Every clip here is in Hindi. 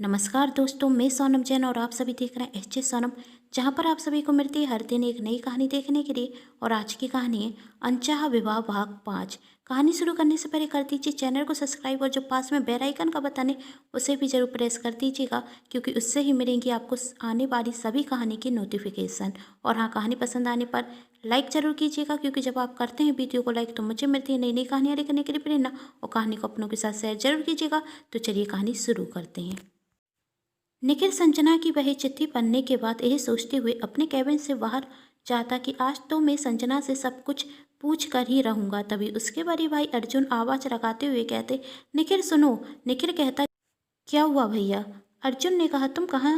नमस्कार दोस्तों, मैं सोनम जैन और आप सभी देख रहे हैं एच सोनम, जहां पर आप सभी को मिलती है हर दिन एक नई कहानी देखने के लिए। और आज की कहानी है अनचाहा विवाह भाग 5। कहानी शुरू करने से पहले कर दीजिए चैनल को सब्सक्राइब और जो पास में बेल आइकन का बटन है उसे भी जरूर प्रेस कर दीजिएगा, क्योंकि उससे ही मिलेंगी आपको आने वाली सभी कहानी की नोटिफिकेशन। और हाँ, कहानी पसंद आने पर लाइक जरूर कीजिएगा, क्योंकि जब आप करते हैं वीडियो को लाइक तो मुझे मिलती है नई नई कहानियाँ लिखने के लिए प्रेरणा। और कहानी को अपनों के साथ शेयर जरूर कीजिएगा। तो चलिए कहानी शुरू करते हैं। निखिल संजना की वही चिट्ठी पढ़ने के बाद यही सोचते हुए अपने कैबिन से बाहर जाता कि आज तो मैं संजना से सब कुछ पूछ कर ही रहूंगा। तभी उसके बड़े भाई अर्जुन आवाज लगाते हुए कहते, निखिल सुनो। निखिल कहता, क्या हुआ भैया? अर्जुन ने कहा, तुम कहाँ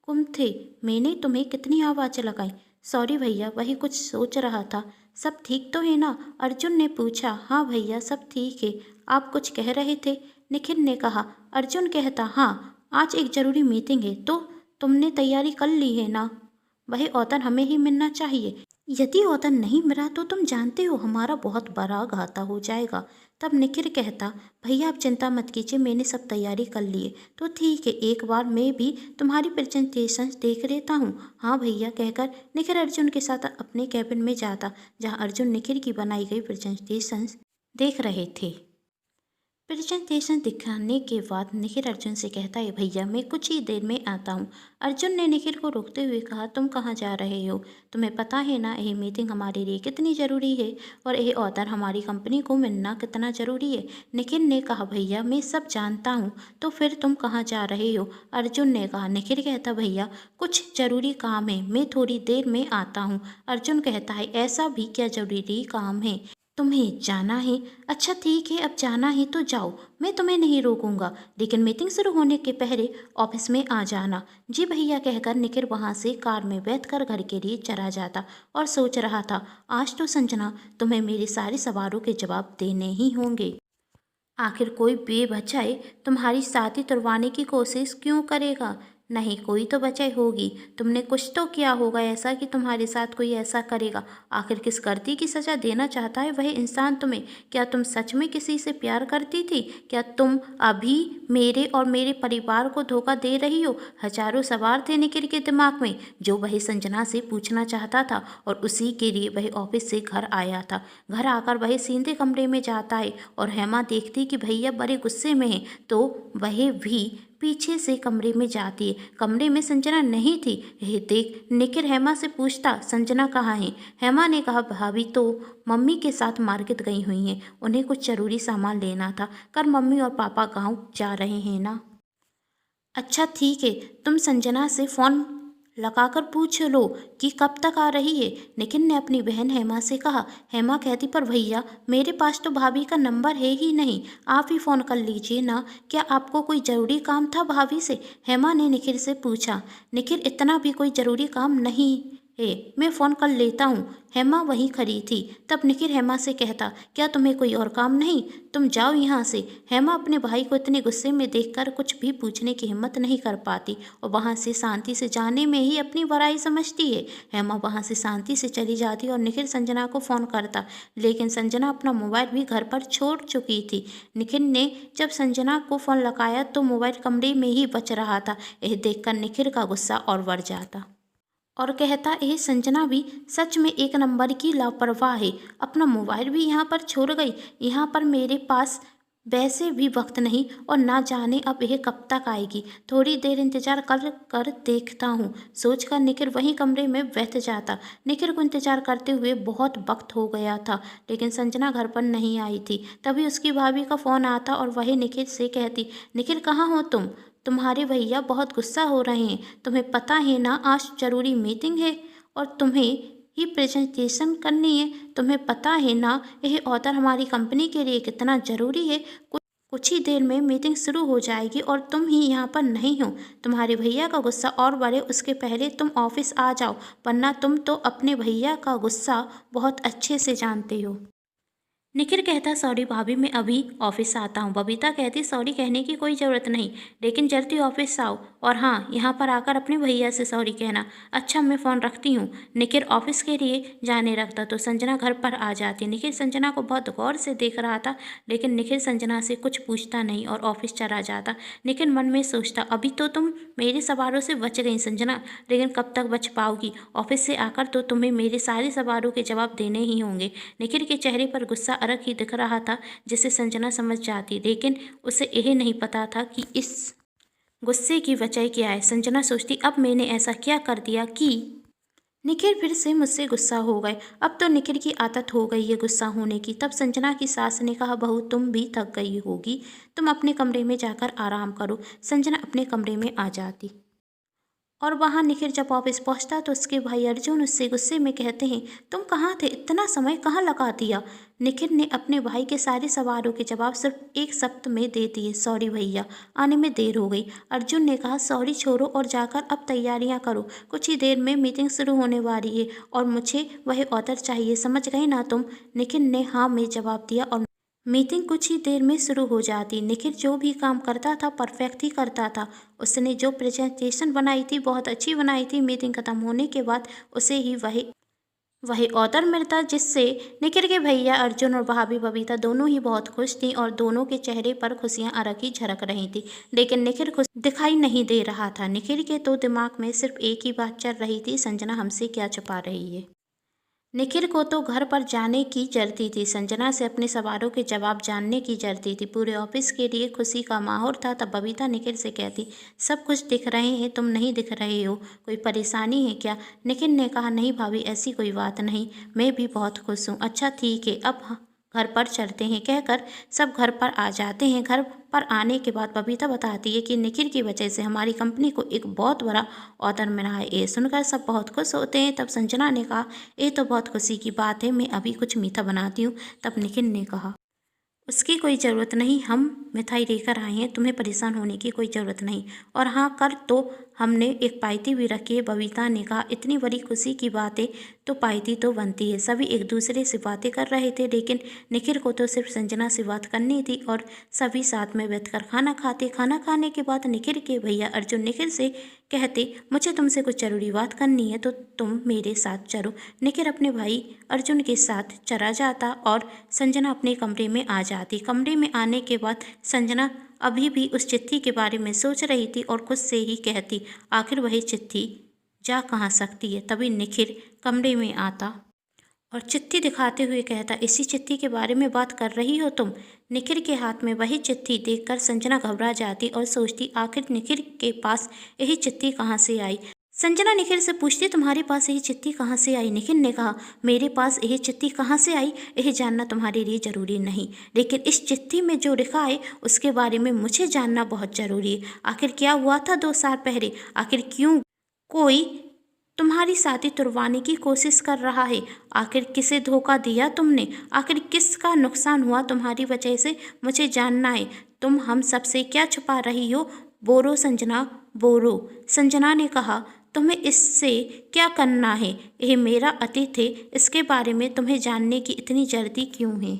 गुम थे? मैंने तुम्हें कितनी आवाज़ लगाई। सॉरी भैया, वही कुछ सोच रहा था। सब ठीक तो है ना? अर्जुन ने पूछा। हाँ भैया, सब ठीक है। आप कुछ कह रहे थे? निखिल ने कहा। अर्जुन कहता, हाँ आज एक ज़रूरी मीटिंग है, तो तुमने तैयारी कर ली है ना? वही औतन हमें ही मिलना चाहिए। यदि औतन नहीं मिला तो तुम जानते हो हमारा बहुत बड़ा घाटा हो जाएगा। तब निखिल कहता, भैया आप चिंता मत कीजिए, मैंने सब तैयारी कर ली है। तो ठीक है, एक बार मैं भी तुम्हारी प्रेजेंटेशन देख लेता हूँ। हाँ भैया कहकर निखिल अर्जुन के साथ अपने कैबिन में जाता, जहाँ अर्जुन निखिल की बनाई गई प्रेजेंटेशन देख रहे थे। प्रेजेंटेशन दिखाने के बाद निखिल अर्जुन से कहता है, भैया मैं कुछ ही देर में आता हूँ। अर्जुन ने निखिल को रोकते हुए कहा, तुम कहाँ जा रहे हो? तुम्हें पता है ना यह मीटिंग हमारे लिए कितनी ज़रूरी है, और यह ऑर्डर हमारी कंपनी को मिलना कितना ज़रूरी है। निखिल ने कहा, भैया मैं सब जानता हूँ, तो फिर तुम कहाँ जा रहे हो? अर्जुन ने कहा। निखिल कहता, भैया कुछ ज़रूरी काम है, मैं थोड़ी देर में आता हूँ। अर्जुन कहता है, ऐसा भी क्या ज़रूरी काम है? तुम्हें जाना है? अच्छा ठीक है, अब जाना है तो जाओ, मैं तुम्हें नहीं रोकूंगा, लेकिन मीटिंग शुरू होने के पहले ऑफिस में आ जाना। जी भैया कहकर निखिल वहां से कार में बैठकर घर के लिए चला जाता और सोच रहा था, आज तो संजना तुम्हें मेरे सारे सवालों के जवाब देने ही होंगे। आखिर कोई बेवजह तुम्हारी शादी तुड़वाने की कोशिश क्यों करेगा? नहीं, कोई तो वजह होगी। तुमने कुछ तो किया होगा ऐसा कि तुम्हारे साथ कोई ऐसा करेगा। आखिर किस गलती की सज़ा देना चाहता है वह इंसान तुम्हें? क्या तुम सच में किसी से प्यार करती थी? क्या तुम अभी मेरे और मेरे परिवार को धोखा दे रही हो? हजारों सवाल थे निखिल के दिमाग में, जो वह संजना से पूछना चाहता था, और उसी के लिए वह ऑफिस से घर आया था। घर आकर वह सीधे कमरे में जाता है और हेमा देखती कि भैया बड़े गुस्से में है, तो वह भी पीछे से कमरे में जाती है। कमरे में संजना नहीं थी। यह देख निखिल हेमा से पूछता, संजना कहाँ है? हेमा ने कहा, भाभी तो मम्मी के साथ मार्केट गई हुई हैं, उन्हें कुछ जरूरी सामान लेना था। कल मम्मी और पापा गांव जा रहे हैं ना। अच्छा ठीक है, तुम संजना से फ़ोन लगाकर पूछ लो कि कब तक आ रही है। निखिल ने अपनी बहन हेमा से कहा। हेमा कहती, पर भैया मेरे पास तो भाभी का नंबर है ही नहीं, आप ही फ़ोन कर लीजिए ना। क्या आपको कोई ज़रूरी काम था भाभी से? हेमा ने निखिल से पूछा। निखिल, इतना भी कोई ज़रूरी काम नहीं है, मैं फ़ोन कर लेता हूँ। हेमा वहीं खड़ी थी। तब निखिल हेमा से कहता, क्या तुम्हें कोई और काम नहीं? तुम जाओ यहाँ से। हेमा अपने भाई को इतने गुस्से में देखकर कुछ भी पूछने की हिम्मत नहीं कर पाती और वहाँ से शांति से जाने में ही अपनी बुराई समझती है। हेमा वहाँ से शांति से चली जाती और निखिल संजना को फ़ोन करता, लेकिन संजना अपना मोबाइल भी घर पर छोड़ चुकी थी। निखिल ने जब संजना को फ़ोन लगाया तो मोबाइल कमरे में ही बच रहा था। यह देखकर निखिल का गुस्सा और बढ़ जाता और कहता, यह संजना भी सच में एक नंबर की लापरवाह है, अपना मोबाइल भी यहाँ पर छोड़ गई। यहाँ पर मेरे पास वैसे भी वक्त नहीं, और ना जाने अब यह कब तक आएगी। थोड़ी देर इंतजार कर कर देखता हूँ, सोचकर निखिल वहीं कमरे में बैठ जाता। निखिल को इंतजार करते हुए बहुत वक्त हो गया था, लेकिन संजना घर पर नहीं आई थी। तभी उसकी भाभी का फ़ोन आता और वही निखिल से कहती, निखिल कहाँ हो तुम? तुम्हारे भैया बहुत गुस्सा हो रहे हैं, तुम्हें पता है ना आज ज़रूरी मीटिंग है और तुम्हें ही प्रेजेंटेशन करनी है। तुम्हें पता है ना यह ऑर्डर हमारी कंपनी के लिए कितना ज़रूरी है। कुछ ही देर में मीटिंग शुरू हो जाएगी और तुम ही यहाँ पर नहीं हो। तुम्हारे भैया का गुस्सा और बढ़े उसके पहले तुम ऑफिस आ जाओ, वरना तुम तो अपने भैया का गुस्सा बहुत अच्छे से जानते हो। निखिल कहता सॉरी भाभी, मैं अभी ऑफिस आता हूँ। बबीता कहती सॉरी कहने की कोई ज़रूरत नहीं, लेकिन जल्दी ऑफिस आओ, और हाँ, यहाँ पर आकर अपने भैया से सॉरी कहना। अच्छा, मैं फ़ोन रखती हूँ। निखिल ऑफिस के लिए जाने लगता तो संजना घर पर आ जाती। निखिल संजना को बहुत गौर से देख रहा था, लेकिन निखिल संजना से कुछ पूछता नहीं और ऑफिस चला जाता। निखिल मन में सोचता, अभी तो तुम मेरे सवालों से बच गई संजना, लेकिन कब तक बच पाओगी? ऑफिस से आकर तो तुम्हें मेरे सारे सवालों के जवाब देने ही होंगे। निखिल के चेहरे पर गुस्सा अलग ही दिख रहा था, जिसे संजना समझ जाती, लेकिन उसे यह नहीं पता था कि इस गुस्से की वजह क्या है। संजना सोचती, अब मैंने ऐसा क्या कर दिया कि निखिल फिर से मुझसे गुस्सा हो गए। अब तो निखिल की आदत हो गई है गुस्सा होने की। तब संजना की सास ने कहा, बहू तुम भी थक गई होगी, तुम अपने कमरे में जाकर आराम करो। संजना अपने कमरे में आ जाती और वहाँ निखिल जब वापस पहुँचता तो उसके भाई अर्जुन उससे गुस्से में कहते हैं, तुम कहाँ थे, इतना समय कहाँ लगा दिया? निखिल ने अपने भाई के सारे सवालों के जवाब सिर्फ एक शब्द में दे दिए, सॉरी भैया, आने में देर हो गई। अर्जुन ने कहा, सॉरी छोड़ो और जाकर अब तैयारियां करो, कुछ ही देर में मीटिंग शुरू होने वाली है और मुझे वही ऑर्डर चाहिए, समझ गए ना तुम? निखिल ने हाँ में जवाब दिया और मीटिंग कुछ ही देर में शुरू हो जाती। निखिल जो भी काम करता था परफेक्ट ही करता था। उसने जो प्रेजेंटेशन बनाई थी बहुत अच्छी बनाई थी। मीटिंग खत्म होने के बाद उसे ही वही वही ऑर्डर मिलता, जिससे निखिल के भैया अर्जुन और भाभी बबीता दोनों ही बहुत खुश थीं और दोनों के चेहरे पर खुशियां अलग ही झलक रही थी। लेकिन निखिल खुश दिखाई नहीं दे रहा था। निखिल के तो दिमाग में सिर्फ एक ही बात चल रही थी, संजना हमसे क्या छुपा रही है। निखिल को तो घर पर जाने की जल्दी थी, संजना से अपने सवालों के जवाब जानने की जल्दी थी। पूरे ऑफिस के लिए खुशी का माहौल था। तब बबीता निखिल से कहती, सब कुछ दिख रहे हैं, तुम नहीं दिख रहे हो, कोई परेशानी है क्या? निखिल ने कहा, नहीं भाभी, ऐसी कोई बात नहीं, मैं भी बहुत खुश हूँ। अच्छा ठीक है, अब घर पर चलते हैं, कहकर सब घर पर आ जाते हैं। घर पर आने के बाद बबीता बताती है कि निखिल की वजह से हमारी कंपनी को एक बहुत बड़ा ऑर्डर मिला है। ये सुनकर सब बहुत खुश होते हैं। तब संजना ने कहा, ये तो बहुत खुशी की बात है, मैं अभी कुछ मीठा बनाती हूँ। तब निखिल ने कहा, उसकी कोई ज़रूरत नहीं, हम मिठाई लेकर आए हैं, तुम्हें परेशान होने की कोई ज़रूरत नहीं। और हाँ, कर तो हमने एक पार्टी भी रखी है। बबीता ने कहा, इतनी बड़ी खुशी की बात है तो पार्टी तो बनती है। सभी एक दूसरे से बातें कर रहे थे, लेकिन निखिल को तो सिर्फ संजना से बात करनी थी और सभी साथ में बैठकर खाना खाते। खाना खाने के बाद निखिल के भैया अर्जुन निखिल से कहते, मुझे तुमसे कुछ ज़रूरी बात करनी है तो तुम मेरे साथ चलो। निखिल अपने भाई अर्जुन के साथ चला जाता और संजना अपने कमरे में आ जाती। कमरे में आने के बाद संजना अभी भी उस चिट्ठी के बारे में सोच रही थी और खुद से ही कहती, आखिर वही चिट्ठी जा कहाँ सकती है। तभी निखिल कमरे में आता और चिट्ठी दिखाते हुए कहता, इसी चिट्ठी के बारे में बात कर रही हो तुम? निखिल के हाथ में वही चिट्ठी देखकर संजना घबरा जाती और सोचती, आखिर निखिल के पास यही चिट्ठी कहाँ से आई। संजना निखिल से पूछती, तुम्हारे पास यही चिट्ठी कहाँ से आई? निखिल ने कहा, मेरे पास यही चिट्ठी कहाँ से आई यह जानना तुम्हारे लिए ज़रूरी नहीं, लेकिन इस चिट्ठी में जो लिखा है उसके बारे में मुझे जानना बहुत ज़रूरी है। आखिर क्या हुआ था 2 साल पहले? आखिर क्यों कोई तुम्हारी शादी तुड़वाने की कोशिश कर रहा है? आखिर किसे धोखा दिया तुमने? आखिर किसका नुकसान हुआ तुम्हारी वजह से? मुझे जानना है। तुम हम सबसे क्या छुपा रही हो? बोलो संजना, बोलो। संजना ने कहा, तुम्हें इससे क्या करना है? यह मेरा अतीत है, इसके बारे में तुम्हें जानने की इतनी जल्दी क्यों है?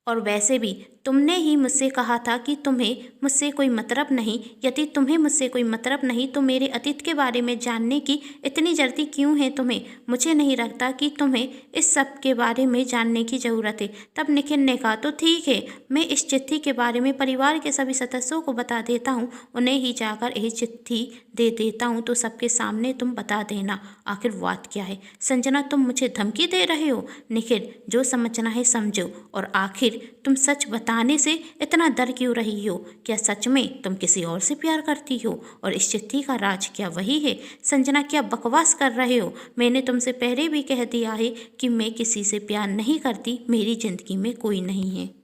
और वैसे भी तुमने ही मुझसे कहा था कि तुम्हें मुझसे कोई मतलब नहीं। यदि तुम्हें मुझसे कोई मतलब नहीं तो मेरे अतीत के बारे में जानने की इतनी जल्दी क्यों है तुम्हें? मुझे नहीं लगता कि तुम्हें इस सब के बारे में जानने की ज़रूरत है। तब निखिल ने कहा, तो ठीक है, मैं इस चिट्ठी के बारे में परिवार के सभी सदस्यों को बता देता हूँ, उन्हें ही जाकर यह चिट्ठी दे देता हूँ, तो सबके सामने तुम बता देना आखिर बात क्या है। संजना, तुम मुझे धमकी दे रहे हो? निखिल, जो समझना है समझो, और आखिर तुम सच बताने से इतना डर क्यों रही हो? क्या सच में तुम किसी और से प्यार करती हो? और इस चिट्ठी का राज क्या वही है? संजना, क्या बकवास कर रहे हो? मैंने तुमसे पहले भी कह दिया है कि मैं किसी से प्यार नहीं करती, मेरी जिंदगी में कोई नहीं है।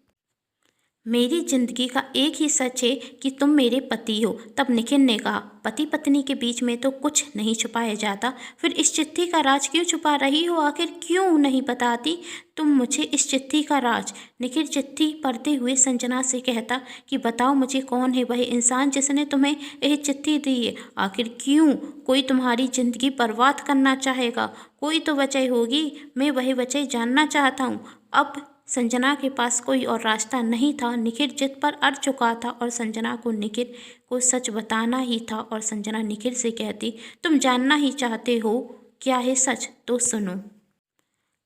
मेरी जिंदगी का एक ही सच है कि तुम मेरे पति हो। तब निखिल ने कहा, पति पत्नी के बीच में तो कुछ नहीं छुपाया जाता, फिर इस चिट्ठी का राज क्यों छुपा रही हो? आखिर क्यों नहीं बताती तुम मुझे इस चिट्ठी का राज? निखिल चिट्ठी पढ़ते हुए संजना से कहता कि बताओ मुझे, कौन है वह इंसान जिसने तुम्हें यह चिट्ठी दी है? आखिर क्यों कोई तुम्हारी जिंदगी बर्बाद करना चाहेगा? कोई तो वजह होगी, मैं वही वजह जानना चाहता हूँ। अब संजना के पास कोई और रास्ता नहीं था। निखिल जिद पर अड़ चुका था और संजना को निखिल को सच बताना ही था। और संजना निखिल से कहती, तुम जानना ही चाहते हो क्या है सच, तो सुनो।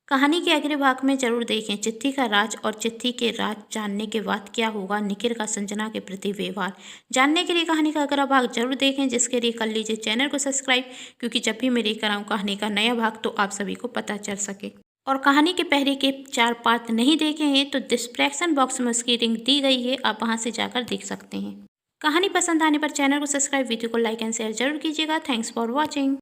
कहानी के अगले भाग में जरूर देखें चिट्ठी का राज, और चिट्ठी के राज जानने के बाद क्या होगा निखिल का संजना के प्रति व्यवहार। जानने के लिए कहानी का अगला भाग जरूर देखें, जिसके लिए कर लीजिए चैनल को सब्सक्राइब, क्योंकि जब भी मैं लेकर आऊँ कहानी का नया भाग तो आप सभी को पता चल सके। और कहानी के पहले के 4 पार्ट नहीं देखे हैं तो डिस्क्रिप्शन बॉक्स में उसकी लिंक दी गई है, आप वहां से जाकर देख सकते हैं। कहानी पसंद आने पर चैनल को सब्सक्राइब, वीडियो को लाइक एंड शेयर जरूर कीजिएगा। Thanks for watching.